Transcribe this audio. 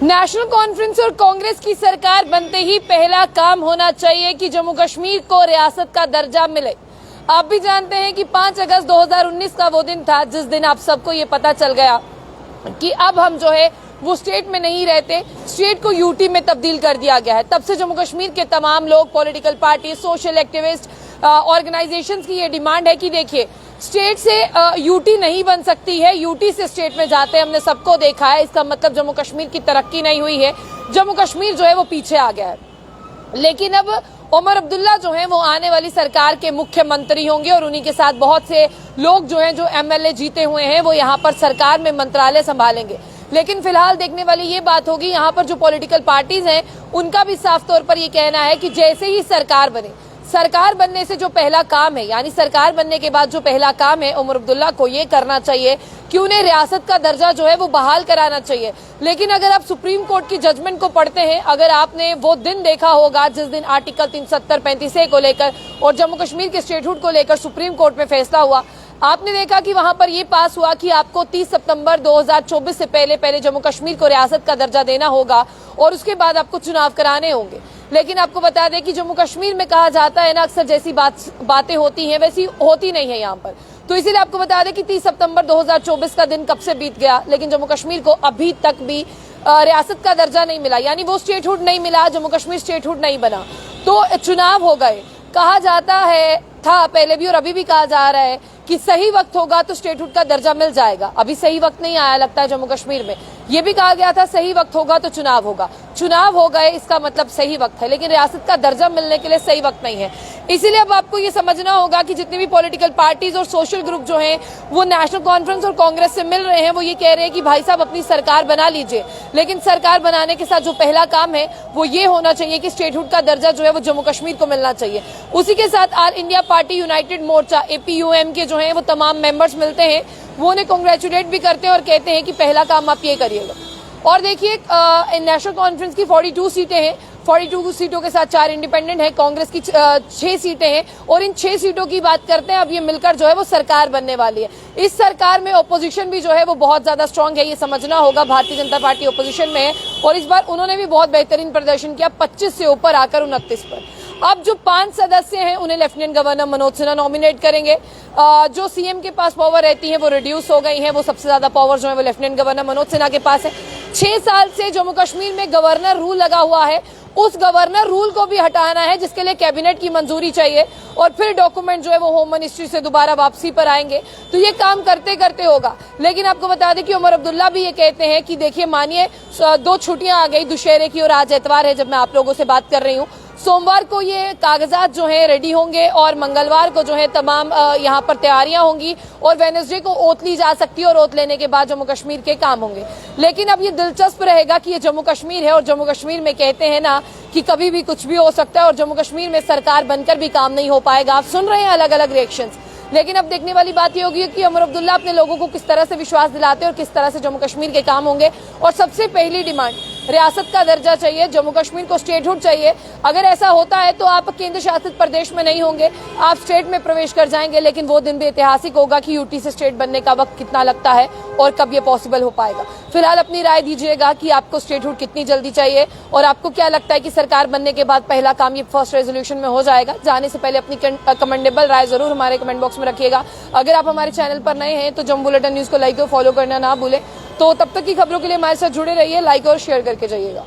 National conference और कांग्रेस की सरकार बनते ही पहला काम होना चाहिए कि जम्मू कश्मीर को रियासत का दर्जा मिले। आप भी जानते हैं कि 5 अगस्त 2019 का वो दिन था जिस दिन आप सबको ये पता चल गया कि अब हम जो है वो स्टेट में नहीं रहते, स्टेट को यूटी में तब्दील कर दिया गया है। तब से जम्मू कश्मीर के तमाम लोग, political party, social activist, organisations की ये डिमांड है कि देखिए स्टेट से यूटी नहीं बन सकती है, यूटी से स्टेट में जाते हैं, हमने सबको देखा है। इसका मतलब जम्मू कश्मीर की तरक्की नहीं हुई है, जम्मू कश्मीर जो है वो पीछे आ गया है। लेकिन अब उमर अब्दुल्ला जो है वो आने वाली सरकार के मुख्यमंत्री होंगे और उन्हीं के साथ बहुत से लोग जो हैं, जो एमएलए जीते हुए हैं, वो यहाँ पर सरकार में मंत्रालय संभालेंगे। लेकिन फिलहाल देखने वाली ये बात होगी, यहाँ पर जो पॉलिटिकल पार्टीज हैं उनका भी साफ तौर पर ये कहना है कि जैसे ही सरकार बने, सरकार बनने से जो पहला काम है, यानी सरकार बनने के बाद जो पहला काम है, उमर अब्दुल्ला को ये करना चाहिए कि उन्हें रियासत का दर्जा जो है वो बहाल कराना चाहिए। लेकिन अगर आप सुप्रीम कोर्ट की जजमेंट को पढ़ते हैं, अगर आपने वो दिन देखा होगा जिस दिन आर्टिकल 370-35A को लेकर और जम्मू कश्मीर के स्टेटहुड को लेकर सुप्रीम कोर्ट में फैसला हुआ, आपने देखा कि वहां पर यह पास हुआ कि आपको 30 सितंबर 2024 से पहले जम्मू कश्मीर को रियासत का दर्जा देना होगा और उसके बाद आपको चुनाव कराने होंगे। लेकिन आपको बता दें कि जम्मू कश्मीर में कहा जाता है ना, अक्सर जैसी बातें होती हैं वैसी होती नहीं है यहाँ पर। तो इसीलिए आपको बता दें कि 30 सितंबर 2024 का दिन कब से बीत गया, लेकिन जम्मू कश्मीर को अभी तक भी रियासत का दर्जा नहीं मिला, यानी वो स्टेटहुड नहीं मिला, जम्मू कश्मीर स्टेटहुड नहीं बना। तो चुनाव हो गए, कहा जाता है, था पहले भी और अभी भी कहा जा रहा है कि सही वक्त होगा तो स्टेटहुड का दर्जा मिल जाएगा। अभी सही वक्त नहीं आया लगता है जम्मू कश्मीर में। ये भी कहा गया था सही वक्त होगा तो चुनाव होगा, चुनाव हो गए, इसका मतलब सही वक्त है, लेकिन रियासत का दर्जा मिलने के लिए सही वक्त नहीं है। इसीलिए अब आपको ये समझना होगा कि जितनी भी पॉलिटिकल पार्टीज और सोशल ग्रुप जो हैं वो नेशनल कॉन्फ्रेंस और कांग्रेस से मिल रहे हैं, वो ये कह रहे हैं कि भाई साहब अपनी सरकार बना लीजिए। लेकिन सरकार बनाने के साथ जो पहला काम है वो ये होना चाहिए कि स्टेटहुड का दर्जा जो है वो जम्मू कश्मीर को मिलना चाहिए। उसी के साथ ऑल इंडिया पार्टी यूनाइटेड मोर्चा APUM के जो है वो तमाम मेंबर्स मिलते हैं, वो उन्हें कांग्रेचुलेट भी करते हैं और कहते हैं कि पहला काम आप ये करिएगा। और देखिए नेशनल कॉन्फ्रेंस की 42 सीटें हैं, 42 सीटों के साथ 4 इंडिपेंडेंट है, कांग्रेस की 6 सीटें हैं और इन 6 सीटों की बात करते हैं। अब ये मिलकर जो है वो सरकार बनने वाली है। इस सरकार में ओपोजिशन भी जो है वो बहुत ज्यादा स्ट्रांग है, ये समझना होगा। भारतीय जनता पार्टी ओपोजिशन में है और इस बार उन्होंने भी बहुत बेहतरीन प्रदर्शन किया, 25 से ऊपर आकर 29 पर। अब जो 5 सदस्य हैं उन्हें lieutenant governor Manoj Sinha nominate करेंगे। जो सीएम के पास पावर रहती है वो रिड्यूस हो गई है, वो सबसे ज्यादा पावर जो है वो लेफ्टिनेंट गवर्नर मनोज सिन्हा के पास है। 6 साल से जम्मू कश्मीर में गवर्नर रूल लगा हुआ है, उस गवर्नर रूल को भी हटाना है, जिसके लिए कैबिनेट की मंजूरी चाहिए और फिर डॉक्यूमेंट जो है वो होम मिनिस्ट्री से दोबारा वापसी पर आएंगे। तो ये काम करते करते होगा। लेकिन आपको बता दें कि उमर अब्दुल्ला भी ये कहते हैं कि देखिए मानिए 2 छुट्टियां आ गई, दुशहरे की और आज एतवार है जब मैं आप लोगों से बात कर रही हूँ। सोमवार को ये कागजात जो हैं रेडी होंगे और मंगलवार को जो है तमाम यहाँ पर तैयारियां होंगी और वेडनेसडे को ओथ ली जा सकती है और ओथ लेने के बाद जम्मू कश्मीर के काम होंगे। लेकिन अब ये दिलचस्प रहेगा कि ये जम्मू कश्मीर है और जम्मू कश्मीर में कहते हैं ना कि कभी भी कुछ भी हो सकता है और जम्मू कश्मीर में सरकार बनकर भी काम नहीं हो पाएगा। आप सुन रहे हैं अलग अलग रिएक्शंस, लेकिन अब देखने वाली बात ये होगी कि उमर अब्दुल्ला अपने लोगों को किस तरह से विश्वास दिलाते हैं और किस तरह से जम्मू कश्मीर के काम होंगे। और सबसे पहली डिमांड रियासत का दर्जा चाहिए, जम्मू कश्मीर को स्टेटहुड चाहिए। अगर ऐसा होता है तो आप केंद्र शासित प्रदेश में नहीं होंगे, आप स्टेट में प्रवेश कर जाएंगे। लेकिन वो दिन भी ऐतिहासिक होगा कि यूटी से स्टेट बनने का वक्त कितना लगता है और कब ये पॉसिबल हो पाएगा। फिलहाल अपनी राय दीजिएगा कि आपको स्टेटहुड कितनी जल्दी चाहिए और आपको क्या लगता है कि सरकार बनने के बाद पहला काम ये फर्स्ट रेजोल्यूशन में हो जाएगा। जाने से पहले अपनी कमेंडेबल राय जरूर हमारे कमेंट बॉक्स में रखिएगा। अगर आप हमारे चैनल पर नए हैं तो जम्मू बुलेटिन न्यूज को लाइक और फॉलो करना ना भूलें। तो तब तक की खबरों के लिए हमारे साथ जुड़े रहिए, लाइक और शेयर करके जाइएगा।